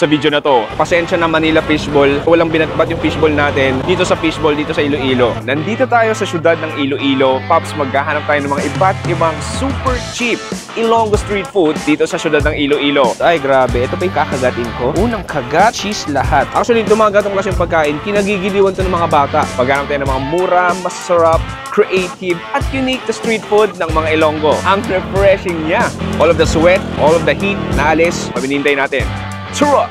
sa video na to. Pasensya na Manila Fishball. Walang binatbat yung fishball natin dito sa fishball dito sa Iloilo. Nandito tayo sa syudad ng Iloilo. Pops, maghahanap tayo ng mga iba't ibang super cheap Ilonggo street food dito sa syudad ng Iloilo. Ay, grabe. Ito pa yung kakagatin ko. Unang kagat, cheese lahat. Actually, dumagatong kasi yung pagkain. Kinagigiliwan to ng mga bata. Paghanap tayo ng mga mura, masarap, creative, at unique na street food ng mga Ilonggo. Ang refreshing niya. All of the sweat, all of the heat, naalis. Pabinintay natin. Tara!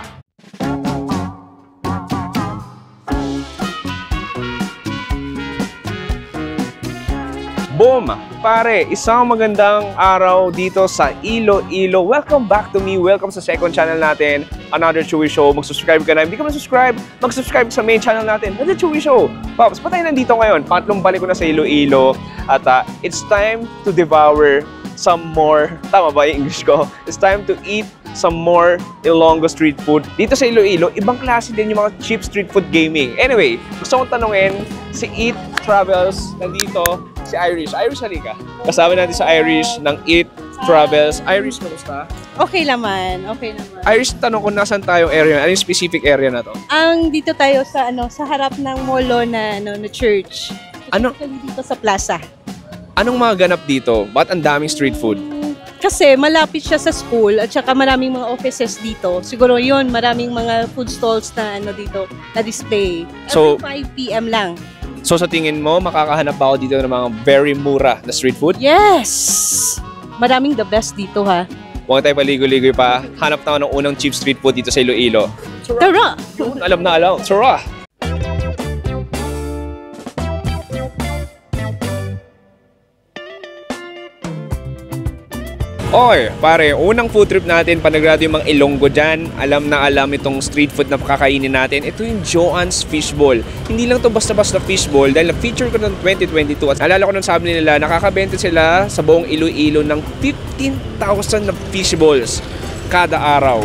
Boom! Pare, isang magandang araw dito sa Iloilo. Welcome back to me. Welcome sa second channel natin, Another Chewy Show. Mag-subscribe ka na. Hindi ka mag-subscribe sa main channel natin, Another Chewy Show. Pops, patay nandito ngayon. Pangatlong balik ko na sa Iloilo. At it's time to devour some more. Tama ba yung English ko? It's time to eat some more Ilonggo street food. Dito sa Iloilo, ibang klase din yung mga cheap street food gaming. Anyway, gusto kong tanungin si Eat Travels. Nandito si Irish. Irish, halika. Kasama natin sa Irish ng Eat Travels. Irish, kamusta? Okay naman, okay naman. Irish, tanong ko nasan tayong area? Ano yung specific area na to? Ang dito tayo sa sa harap ng molo na na church. Ano? Dito sa plaza. Anong mga ganap dito? Ba't ang daming street food? Kasi malapit siya sa school at saka maraming mga offices dito. Siguro yun, maraming mga food stalls na dito na display. So, Every 5 PM lang. So sa tingin mo, makakahanap ba ako dito ng mga very mura na street food? Yes! Maraming the best dito, ha? Huwag tayo paligoy-ligoy pa. Hanap na ako ng unang cheap street food dito sa Iloilo. Tara! Alam na alam. Tara! Oy, pare, unang food trip natin, panagrado yung mga Ilonggo dyan. Alam na alam itong street food na kakainin natin. Ito yung Joann's Fishball. Hindi lang to basta-basta fishball dahil na-feature ko ng 2022. At alala ko nung sabi nila, nakakabenta sila sa buong Iloilo ng 15,000 na fishballs kada araw.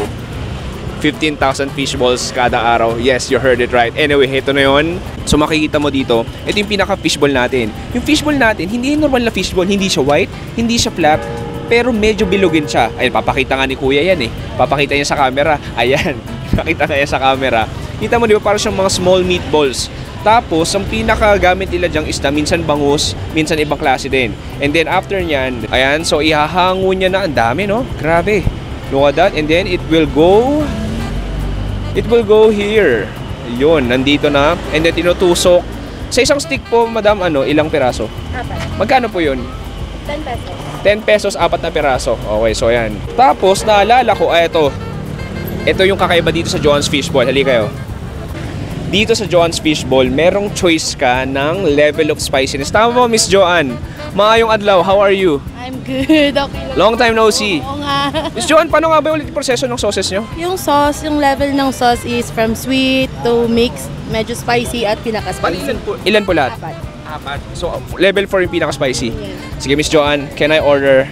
15,000 fishballs kada araw. Yes, you heard it right. Anyway, ito na yun. So makikita mo dito, ito yung pinaka-fishball natin. Yung fishball natin, hindi yung normal na fishball. Hindi siya white, hindi siya flat, pero medyo bilugin siya. Ayun, papakita nga ni Kuya yan eh. Papakita niya sa camera. Ayan, pakita na niya sa camera. Kita mo di ba, parang siyang mga small meatballs. Tapos, ang pinaka-gamit nila dyan is na minsan bangus, minsan ibang klase din. And then after nyan, ayan, so ihahango niya na. Ang dami, no? Grabe. Look at that. And then it will go here. Yun, nandito na. And then tinutusok. Sa isang stick po, madam, ilang piraso? 4. Magkano po yun? 10 pesos. 10 pesos, 4 na piraso. Okay, so yan. Tapos, naalala ko, ito. Ito yung kakaiba dito sa Joann's Fishball. Halika kayo. Dito sa Joann's Fishball, merong choice ka ng level of spiciness. Tama mo, Miss Joanne? Maayong adlaw, how are you? I'm good, okay lang. Long time no see. Oo nga. Miss Joanne, paano nga ba ulit yung proseso ng sauces nyo? Yung sauce, yung level ng sauce is from sweet to mixed, medyo spicy at pinaka-spicy. Ilan po lahat? 4. 4. So, level 4 yung pinaka-spicy. Yes. Sige, Miss Joanne, can I order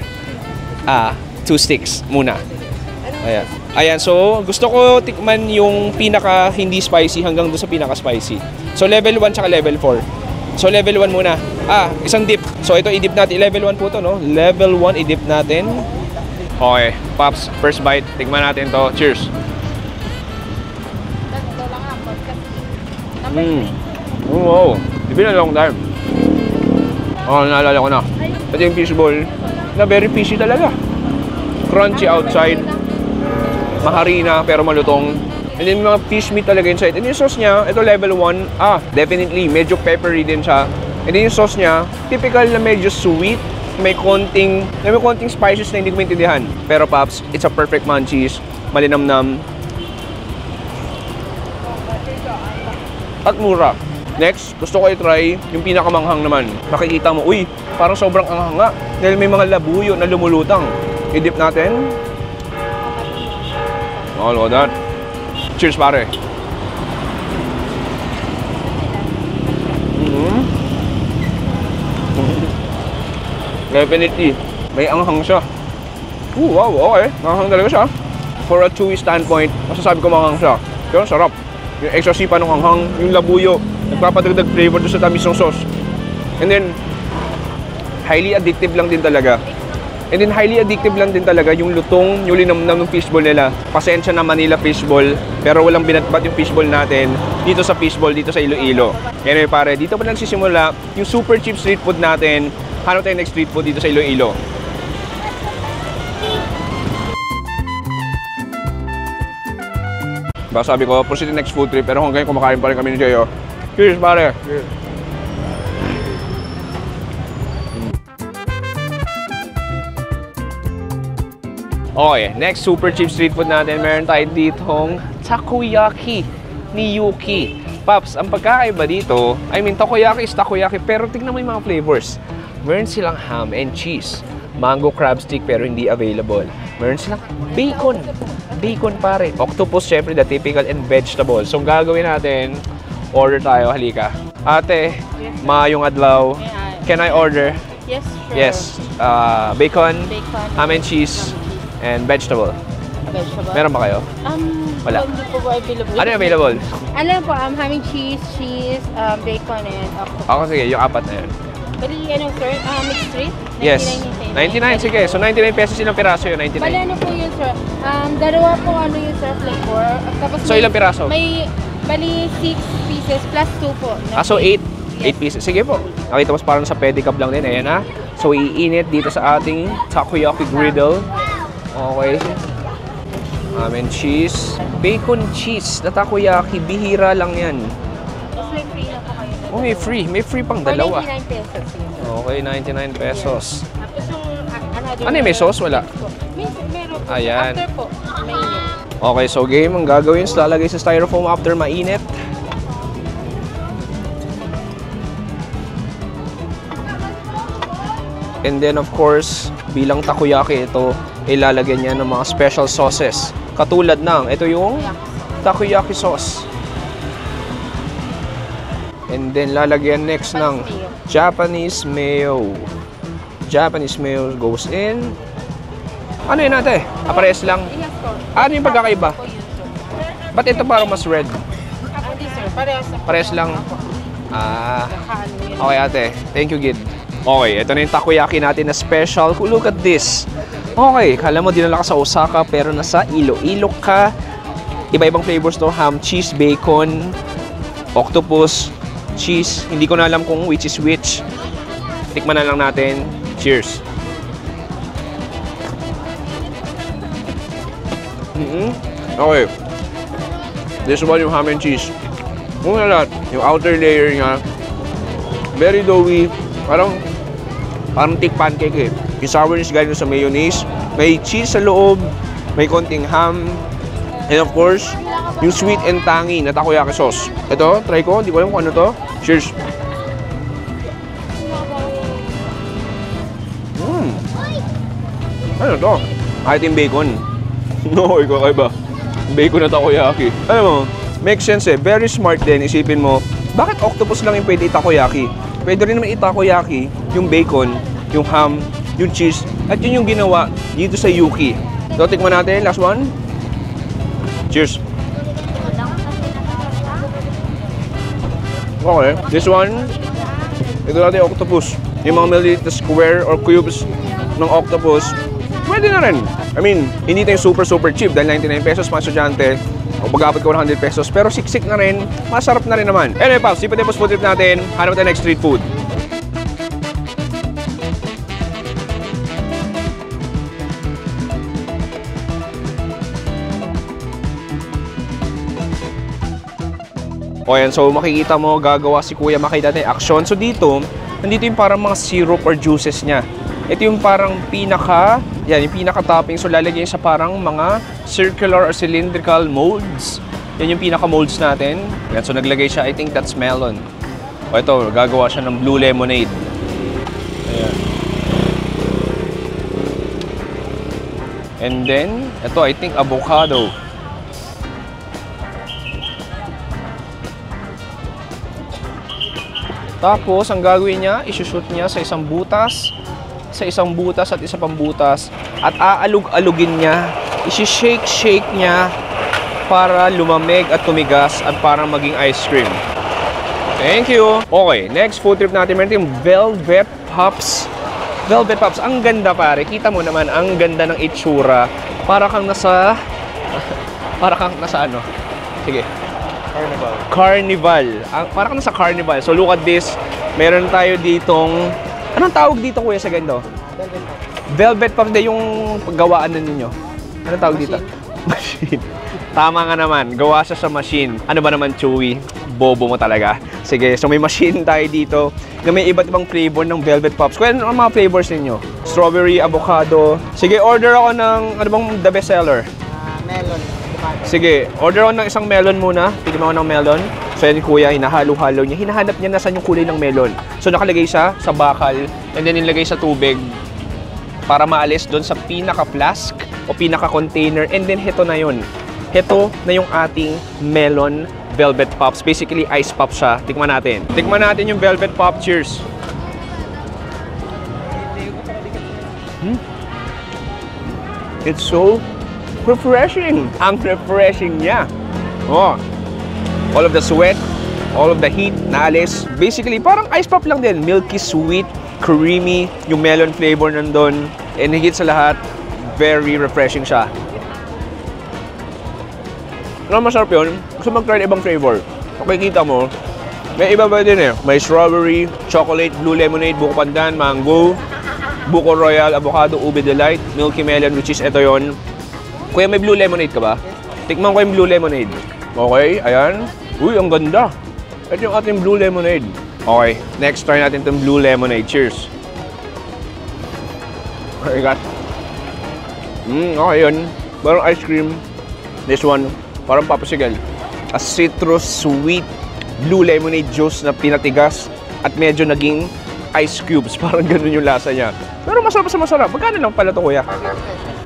2 sticks muna? Ayan. Ayan, so gusto ko tikman yung pinaka hindi spicy hanggang doon sa pinaka spicy. So level 1 tsaka level 4. So level 1 muna. Isang dip. So ito i-dip natin. Level 1 po to, no? Level 1 i-dip natin. Okay, Pops, first bite. Tikman natin to. Cheers. Wow. It's been a long time. Naalala ko na. Ito yung fishball na very fishy talaga. Crunchy outside. Maharina pero malutong. And then mga fish meat talaga inside. And yung sauce niya, ito level 1. Definitely, medyo peppery din siya. And then yung sauce niya, typical na medyo sweet. May konting spices na hindi ko maintindihan. Pero Pops, it's a perfect munchies. Malinamnam. At mura. Next, gusto ko i-try yung pinakamanghang naman. Makikita mo, uy, parang sobrang anghang nga. Dahil may mga labuyo na lumulutang. I-dip natin. Oh, look at that. Cheers, pare. Definitely, may anghang siya. Wow, okay. Manghang talaga siya. For a chewy standpoint, masasabi ko manghang siya. Pero sarap. Yung extra sipa ng hanghang, yung labuyo, nagpapadagdag flavor doon sa tamis ng sauce. And then, highly addictive lang din talaga. And then highly addictive lang din talaga yung lutong, yung linamnam ng fishball nila. Pasensya na Manila fishball, pero walang binatbat yung fishball natin dito sa fishball, dito sa Iloilo. Anyway pare, dito pa nagsisimula yung super cheap street food natin. Hanap tayo next street food dito sa Iloilo. Baka sabi ko, proceed to next food trip, pero hanggang kumakain pa rin kami ni Jeyo. Cheers pare! Cheers! Okay, next super cheap street food natin, meron tayo ditong takoyaki ni Yuki. Paps, ang pagkakaiba dito, I mean, takoyaki is takoyaki, pero tignan mo yung mga flavors. Meron silang ham and cheese, mango crab stick pero hindi available. Meron silang bacon. Bacon pare. Octopus, syempre, the typical, and vegetables. So, ang gagawin natin, order tayo. Halika. Ate, maayong adlaw. Can I order? Yes, sure. Yes. Bacon, Bacon. ham and cheese, and vegetable. Vegetable. Meron ba kayo? Wala. Hindi po ba available? Ano yung available? Ano po, having cheese, bacon, and octopus. Ako sige, yung apat na yun. Bali, ano sir? Mixed street? Yes. 99, sige. So, 99 pesos ilang piraso yun, Bali, 99. ano po yun sir? Dalawa po ano yun sir, flavor. Tapos So, ilang piraso? May, bali, 6 pieces plus 2 po. So 8 Yes. pieces. Sige po. Okay, tapos parang sa pedicab lang din. Ayan ha. So, iinit dito sa ating takoyaki griddle. Okay. Ham and cheese. Bacon cheese na takoyaki. Bihira lang yan. Tapos may free na po kayo. Oh, may free. May free pang dalawa. 99 pesos yun. Okay, 99 pesos. Tapos yung another. Ano yung may sauce? Wala. Meron po. Ayan. After po, mainit. Okay, so game. Ang gagawin is lalagay sa styrofoam after mainit. And then of course, bilang takoyaki ito, ilalagyan niya ng mga special sauces. Katulad ng, ito yung takoyaki sauce. And then lalagyan next ng Japanese mayo. Japanese mayo goes in. Ano yun ate? Parehas lang. Yes po. Ano yung pagkakaiba? Po yun, sir. Ba't ito parang mas red? Hindi sir, parehas na po. Parehas lang. Ah, Nakaano yun. okay ate. Thank you, Gid. Okay, ito na yung takoyaki natin na special. Look at this. Okay, kala mo dinala ka sa Osaka pero nasa Iloilo ka. Iba-ibang flavors to. Ham, cheese, bacon, octopus, cheese. Hindi ko na alam kung which is which. Tikman na lang natin. Cheers. Okay. This one yung ham and cheese. Muna lahat, yung outer layer niya, very doughy. Parang thick pancake eh. Yung sourness galing sa mayonnaise. May cheese sa loob. May konting ham. And of course, yung sweet and tangy na takoyaki sauce. Ito, try ko. Hindi ko alam kung ano to. Cheers. Ano to? Kahit yung bacon. No, ikaw ba? Bacon na takoyaki. Alam mo, makes sense eh. Very smart din. Isipin mo, bakit octopus lang yung pwede itakoyaki? Pwede rin naman itakoyaki yung bacon, yung ham, yung cheese, at yun yung ginawa dito sa Yuki. So, tikman natin. Last one. Cheers. Okay. This one, ito natin yung octopus. Yung mga maliit na square or cubes ng octopus, pwede na rin. I mean, hindi tayo super cheap dahil 99 pesos mga estudyante. O mag-abot ko 100 pesos. Pero siksik na rin, masarap na rin naman. Anyway, Paps, ipatipos food trip natin. Hanap tayo next street food. O yan, so makikita mo, gagawa si Kuya Makay dati action. So dito, nandito yung parang mga syrup or juices niya. Ito yung parang yung pinaka-topping. So lalagyan sa parang mga circular or cylindrical molds. Yan yung pinaka-molds natin. Yan, so naglagay siya, I think that's melon. O ito, gagawa siya ng blue lemonade. Ayan. And then, ito, I think avocado. Tapos, ang gagawin niya, isushoot niya sa isang butas at isa pang butas. At aalug-alugin niya, isi-shake niya para lumamig at tumigas at para maging ice cream. Thank you! Okay, next food trip natin, meron yung Velvet Pops. Ito Velvet Pops. Ang ganda pare. Kita mo naman, ang ganda ng itsura. Para kang nasa... para kang nasa ano? Sige. Carnival. Para kang nasa carnival. So look at this. Meron tayo ditong... Anong tawag dito kuya sa ganito? Velvet Pops. Hindi yung paggawaan na ninyo. Anong tawag dito? Machine. Tama nga naman. Gawa siya sa machine. Ano ba naman, Chewy? Bobo mo talaga. Sige, so may machine tayo dito na may iba't ibang flavor ng Velvet Pops. Kaya ano ang mga flavors ninyo? Strawberry, avocado. Sige, order ako ng, ano bang the best seller? Melon. Sige, order ako ng isang melon muna. Pili mo ako ng melon. So yan kuya, hinahalo-halo niya. Hinahanap niya nasan yung kulay ng melon. So nakalagay siya sa bakal and then nilagay sa tubig para maalis doon sa pinaka-flask o pinaka-container. And then heto na yun. Heto na yung ating melon Velvet Pops. Basically, ice pop siya. Tikman natin. Tikman natin yung Velvet Pop. Cheers! It's so refreshing. Ang refreshing niya. Oh. All of the sweat, all of the heat, naalis. Basically, parang ice pop lang din. Milky, sweet, creamy, yung melon flavor nandun. And higit sa lahat, very refreshing siya. Ano masarap yun? Gusto mag-try ibang flavor. Makikita mo, may iba ba din eh. May strawberry, chocolate, blue lemonade, buko pandan, mango, buko royal, avocado, ube delight, milky melon, which is ito yon. Kuya, may blue lemonade ka ba? Tikman ko yung blue lemonade. Okay, ayan. Uy, ang ganda. Ito yung ating blue lemonade. Okay, next try natin itong blue lemonade. Cheers. Okay, got. Okay yun. Parang ice cream. This one, parang papasigal. A citrus sweet blue lemonade juice na pinatigas at medyo naging ice cubes. Parang ganun yung lasa niya. Pero masarap sa masarap. Magkano lang pala to kuya?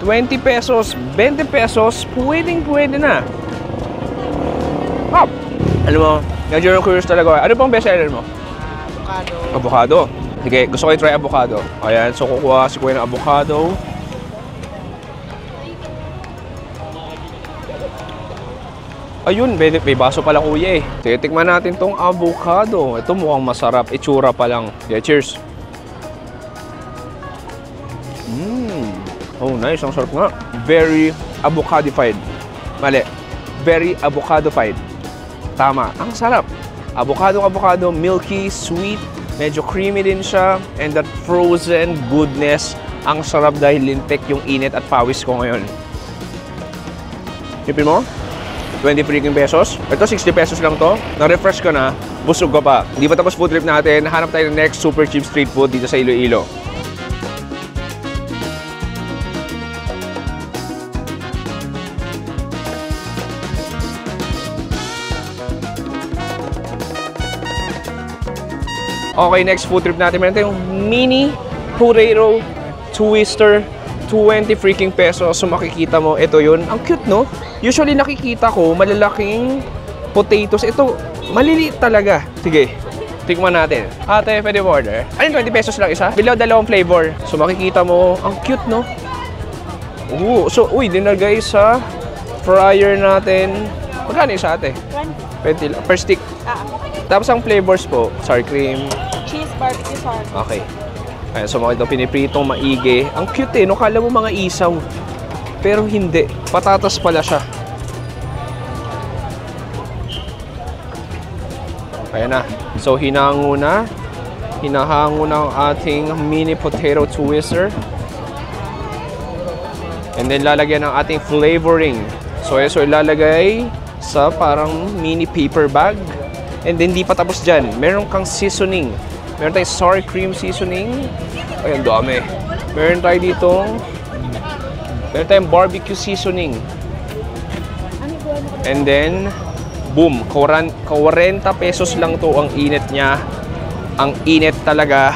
20 pesos, 20 pesos, pwedeng-pwede na. Hop! Alam mo, medyo curious talaga. Ano pang best seller mo? Avocado. Avocado. Sige, gusto ko i-try avocado. Ayan, so kukuha si kuya ng avocado. Ayun, may baso pala kuya eh. Sige, tikman natin tong avocado. Ito mukhang masarap. Itsura pa lang. Yeah, cheers. Oh, nice. Ang sarap nga. Very avocado-fied. Mali. Very avocado-fied. Tama. Ang sarap. Avocado, milky, sweet. Medyo creamy din siya. And that frozen goodness. Ang sarap dahil lintik yung init at pawis ko ngayon. Ipin mo? 20 freaking pesos. Ito, 60 pesos lang to. Na-refresh ka na, busog ka pa. Hindi pa tapos food trip natin. Hanap tayo ng next super cheap street food dito sa Iloilo. Okay, next food trip natin. Meron tayong mini potato twister. 20 freaking pesos. So makikita mo, ito yun. Ang cute, no? Usually nakikita ko, malalaking potatoes. Ito, maliliit talaga. Sige, tikman natin. Ate, pwede mo order? Ano 20 pesos lang isa? Below dalawang flavor. So makikita mo, ang cute, no? Ooh, so, uy, dinagay sa fryer natin. Magkano isa, ate? 20 lang. Per stick. Tapos ang flavors po, sour cream. Cheese, barbecue sauce. Okay. Ayan, so mga ito pinipritong maigi. Ang cute eh, no? Kala mo mga isaw. Pero hindi. Patatas pala siya. Ayan na. So hinahango na. Hinahango na ang ating mini potato twister. And then lalagyan ng ating flavoring. So ilalagay sa parang mini paper bag. And then di pa tapos dyan. Meron kang seasoning. Meron tayong sour cream seasoning. Ay, ang dami. Meron tayo ditong tayong barbecue seasoning. And then, boom. 40 pesos lang to ang init niya. Ang init talaga.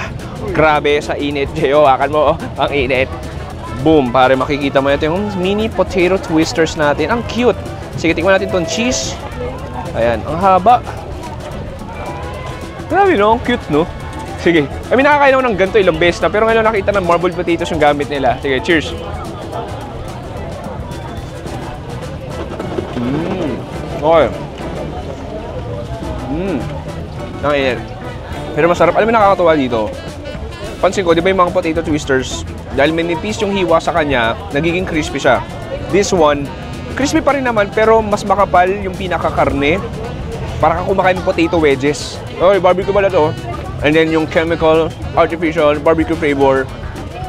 Grabe sa init. Jeyo, hakan mo. Ang init. Boom. Para makikita mo ito yung mini potato twisters natin. Ang cute. Sige, tingnan natin itong cheese. Ayan. Ang haba. Grabe, no? Ang cute, no? Sige. I mean, nakakain ako ng ganito ilang beses na. Pero ngayon nakita ng marbled potatoes yung gamit nila. Sige, cheers. Okay. Ang init. Pero masarap. Alam mo nakakatawa dito? Pansin ko, di ba yung mga potato twisters, dahil manipis yung hiwa sa kanya, nagiging crispy siya. This one, crispy pa rin naman, pero mas makapal yung pinakakarne. Para ka kumakain ng potato wedges. Okay, barbecue pala to. And then yung chemical, artificial, barbecue flavor.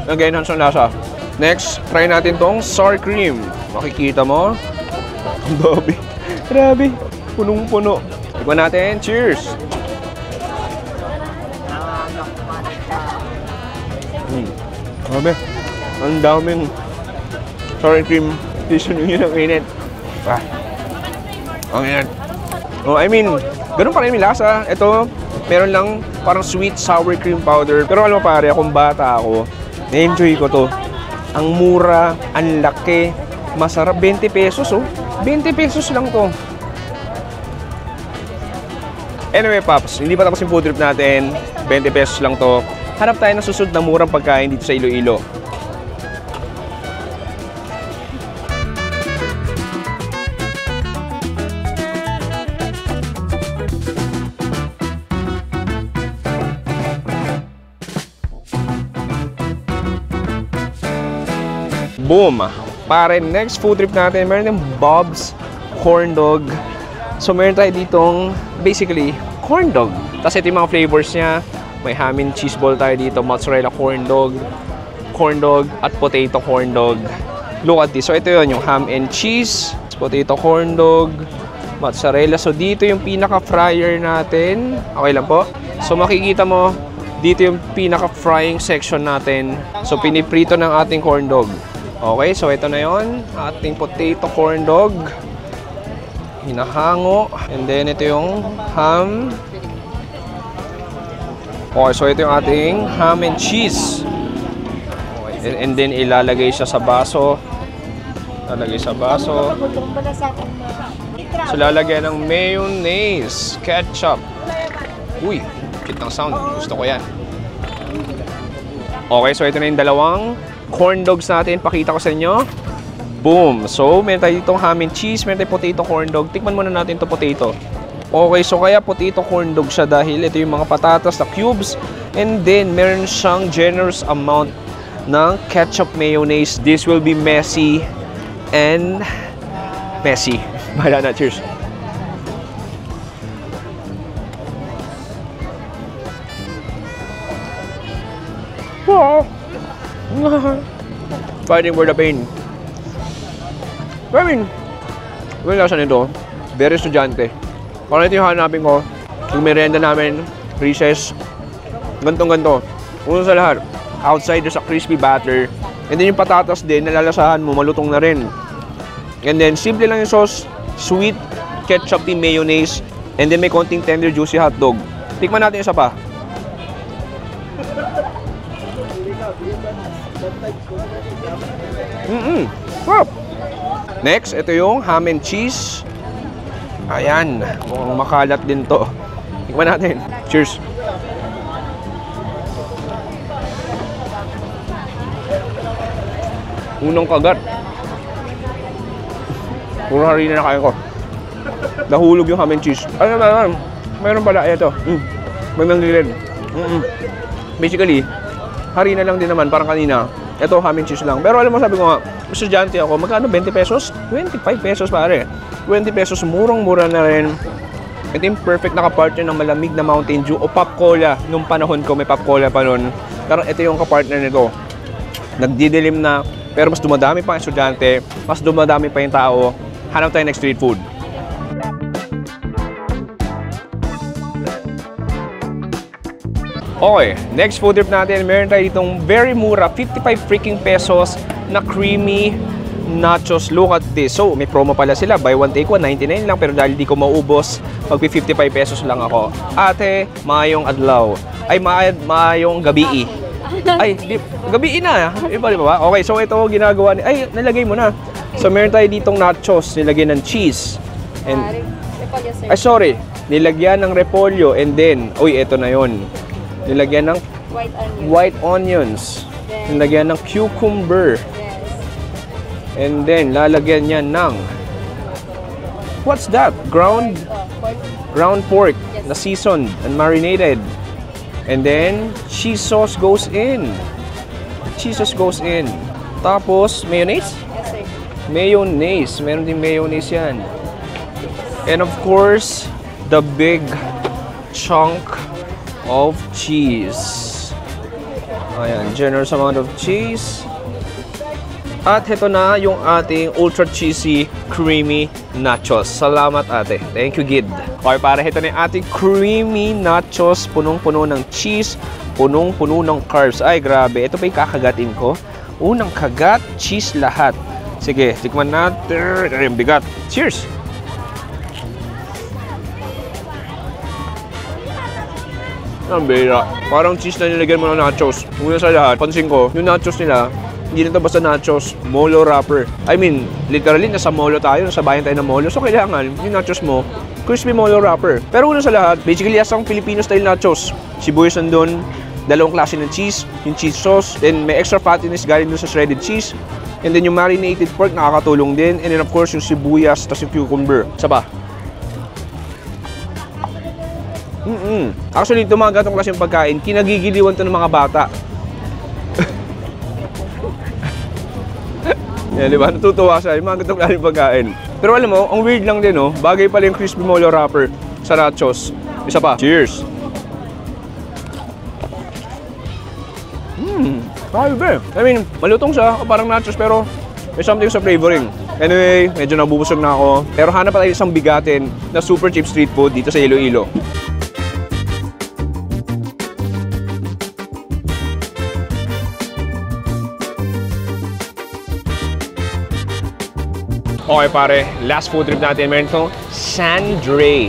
Nag-enhance ang lasa. Next, try natin tong sour cream. Makikita mo. Ang dami. Grabe. Punong-puno. Tikman natin. Cheers! Grabe. Ang daming sour cream. Tissue nyo yun ang init. Ang init. Oh, I mean, ganun pa rin yung lasa. Ito, meron lang parang sweet sour cream powder. Pero alam mo pare, kung bata ako, na-enjoy ko to. Ang mura, ang laki, masarap. 20 pesos, oh. 20 pesos lang to. Anyway, Pops, hindi pa tapos yung food trip natin. 20 pesos lang to. Hanap tayo ng susunod na murang pagkain dito sa Iloilo. Boom! Pare, next food trip natin, meron yung Bob's Corn Dog. So, meron tayo ditong, basically, corn dog. Tapos ito yung mga flavors niya. May ham and cheese ball tayo dito, mozzarella corn dog, at potato corn dog. Look at this. So, ito yun, yung ham and cheese, potato corn dog, mozzarella. So, dito yung pinaka-fryer natin. Okay lang po. So, makikita mo, dito yung pinaka-frying section natin. So, piniprito ng ating corn dog. Okay, so ito na yon, ating potato corn dog. Hinahango. And then ito yung ham. Okay, so ito yung ating ham and cheese. Okay, and then ilalagay siya sa baso. Lalagay sa baso. So lalagyan ng mayonnaise, ketchup. Uy, cute ng sound. Gusto ko yan. Okay, so ito na yung dalawang corn dogs natin, pakita ko sa inyo. Boom! So, meron tayo ditong ham and cheese, meron tayong potato corn dog. Tikman muna natin to potato. Okay, so kaya potato corn dog siya dahil ito yung mga patatas na cubes. And then, meron siyang generous amount ng ketchup mayonnaise. This will be messy and messy. Bahala na, cheers! Wow! Fighting for the pain. I mean, yung lasa nito, very estudyante. Kung ito yung hanapin ko, yung merienda namin, recess, ganto-ganto. Una sa lahat, outside sa crispy batter. And then yung patatas din, nalalasahan mo, malutong na rin. And then, simple lang yung sauce, sweet, ketchup, mayonnaise, and then may konting tender, juicy hotdog. Tikman natin isa pa. Wow. Next, ito yung ham and cheese. Ayan, mukhang makalat din to. Tikman natin. Cheers. Unang kagat. Puro harina na kaya ko. Nahulog yung ham and cheese. Ano, mayroon pala. Ito. May manggilid. Basically, harina lang din naman, parang kanina. Ito, ham and cheese lang. Pero alam mo, sabi ko nga, estudyante ako, magkano? 20 pesos? 25 pesos pare. 20 pesos, murang-mura na rin. Ito yung perfect na kapartner ng malamig na Mountain Dew o Pop Cola. Nung panahon ko, may Pop Cola pa nun. Pero ito yung kapartner nito. Nagdidilim na, pero mas dumadami pa ang estudyante, mas dumadami pa yung tao. Hanap tayo ng street food. Okay, next food trip natin, meron tayo ditong very mura, 55 freaking pesos na creamy nachos. Look at this. So, may promo pala sila. Buy one, take one, 99 lang. Pero dahil di ko maubos, magpi 55 pesos lang ako. Ate, maayong adlaw. Ay, maayong gabi. Ay, gabi na. Iba, di ba? Okay, so ito ginagawa ni... Ay, nalagay mo na. So, meron tayo ditong nachos. Nilagyan ng cheese. And, ay, sorry. Nilagyan ng repolyo. And then, uy, ito na yon. Nilagyan ng white onions. Nilagyan ng cucumber. And then, lalagyan niya ng... What's that? Ground pork na seasoned and marinated. And then, cheese sauce goes in. Cheese sauce goes in. Tapos, mayonnaise? Yes, sir. Mayonnaise. Meron din mayonnaise yan. And of course, the big chunk of cheese. Ayan, generous amount of cheese. At ito na yung ating ultra cheesy, creamy nachos. Salamat ate. Thank you, Gid. Okay, para ito na yung ating creamy nachos. Punong-puno ng cheese, punong-puno ng carbs. Ay, grabe. Ito pa yung kakagatin ko. Unang kagat, cheese lahat. Sige, tikman natin. Ay, bigat. Cheers! Ang bira. Parang cheese na nilagyan mo ng nachos. Una sa lahat, pansin ko, yung nachos nila, hindi na ito basta nachos, molo wrapper. I mean, literally, nasa molo tayo, nasa bayan tayo ng molo. So, kailangan, yung nachos mo, crispy molo wrapper. Pero una sa lahat, basically, asang Filipino-style nachos. Sibuyas nandun, dalawang klase ng cheese, yung cheese sauce, then may extra fattiness galing dun sa shredded cheese. And then yung marinated pork, nakakatulong din. And then, of course, yung sibuyas, tas yung cucumber. Isa pa. Actually, ito mga gatong klaseng pagkain, kinagigiliwan to ng mga bata. Yan, di ba? Natutuwa siya. Yung mga gatong klaseng pagkain. Pero alam mo, ang weird lang din, no? Bagay pala yung crispy molo wrapper sa nachos. Isa pa. Cheers! Grabe. I mean, malutong siya. Parang nachos, pero may something sa flavoring. Anyway, medyo nabubusog na ako. Pero hanap pa tayo isang bigatin na super cheap street food dito sa Iloilo. Okay pare, last food trip natin, meron itong Sandre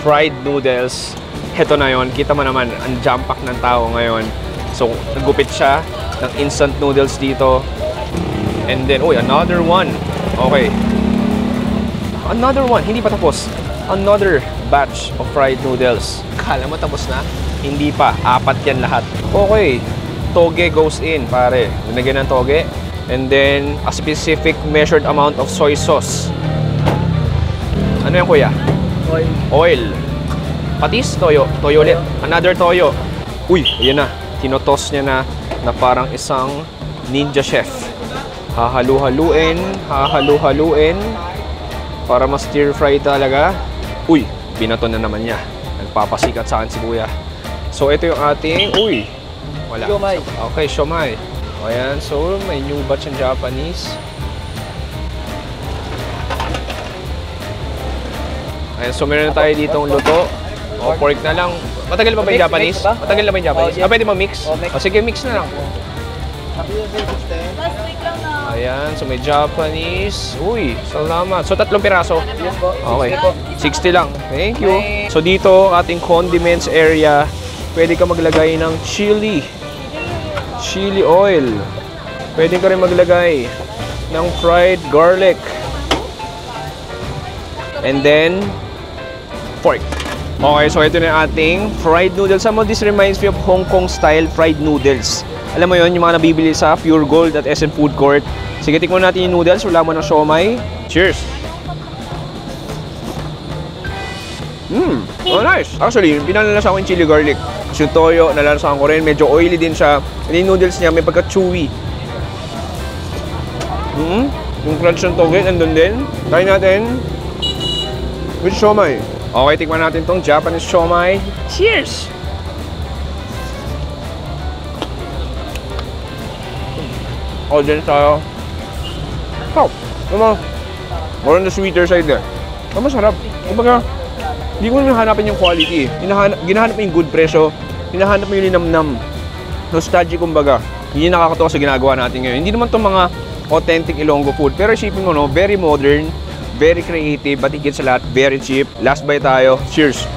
fried noodles. Heto na yon, kita mo naman, ang jam-pack ng tao ngayon. So, nagupit siya ng instant noodles dito. And then, another one. Okay. Another one, hindi pa tapos. Another batch of fried noodles. Kala mo tapos na? Hindi pa, 4 yan lahat. Okay, toge goes in, pare. Nilagyan ng toge. And then, a specific measured amount of soy sauce. Ano yan, kuya? Oil. Oil. Patis, toyo. Toyo ulit. Another toyo. Uy, ayan na. Tinotos niya na parang isang ninja chef. Hahalu-haluin. Hahalu-haluin. Para mas stir fry talaga. Uy, binato na naman niya. Nagpapasikat sa akin si kuya. So, ito yung ating... Uy, wala. Siomai. Okay, siomai. Ayan, so may new batch ng Japanese. Ayan, so meron na tayo ditong luto. O, pork na lang. Matagal pa ba yung Japanese? Matagal na ba yung Japanese? Pwede mo mix? Sige, mix na lang. Ayan, so may Japanese. Uy, salamat. So, 3 piraso? Okay, 60 lang. Thank you. So, dito, ating condiments area, pwede ka maglagay ng chili oil. Pwede ka rin maglagay ng fried garlic. And then, pork. Okay, so ito na yung ating fried noodles. Some of this reminds me of Hong Kong style fried noodles. Alam mo yon, yung mga nabibili sa Pure Gold at SM Food Court. Sige, tikman natin yung noodles. Wala mo ng siomai. Cheers! Oh, nice! Actually, pinalalasahan ko yung chili garlic. Yung toyo, nalalasahan ko rin. Medyo oily din siya. And yung noodles niya, may pagka-chewy. Yung crunch ng toge, nandun din. Try natin with siomai. Okay, tikman natin tong Japanese siomai. Cheers! Audience tayo. Oh, naman. More on the sweeter side there. Masarap. Kumbaga, hindi ko naman hanapin yung quality. Ginahanap mo yung good presyo. Hinahanap mo yung linamnam. Nostalgic kumbaga. Hindi nakakatawa sa ginagawa natin ngayon. Hindi naman itong mga authentic Ilonggo food. Pero isipin mo, no, very modern, very creative, but higit sa lahat, very cheap. Last bite tayo. Cheers!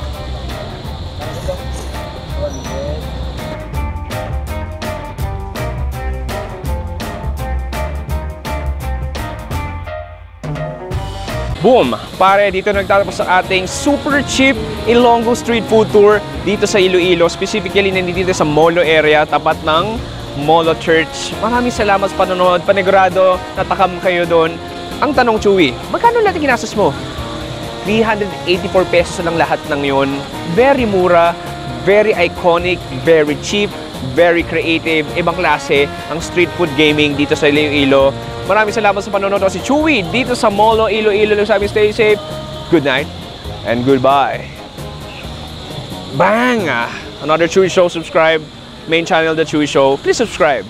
Boom! Pare, dito nagtatapos sa ating super cheap Ilonggo Street Food Tour dito sa Iloilo. Specifically, nandito sa Molo area, tapat ng Molo Church. Maraming salamat sa panonood. Panigurado, natakam kayo doon. Ang tanong, Chewy, magkano lahat ginastos mo? 384 pesos lang lahat ng yon. Very mura, Very iconic, very cheap, very creative, ibang klase ang street food gaming dito sa Iloilo. Maraming salamat sa panonood. Si Chewy dito sa Molo Iloilo. Sabi, stay safe, good night, and goodbye. Bang! Another Chewy Show, subscribe. Main channel, The Chewy Show. Please subscribe.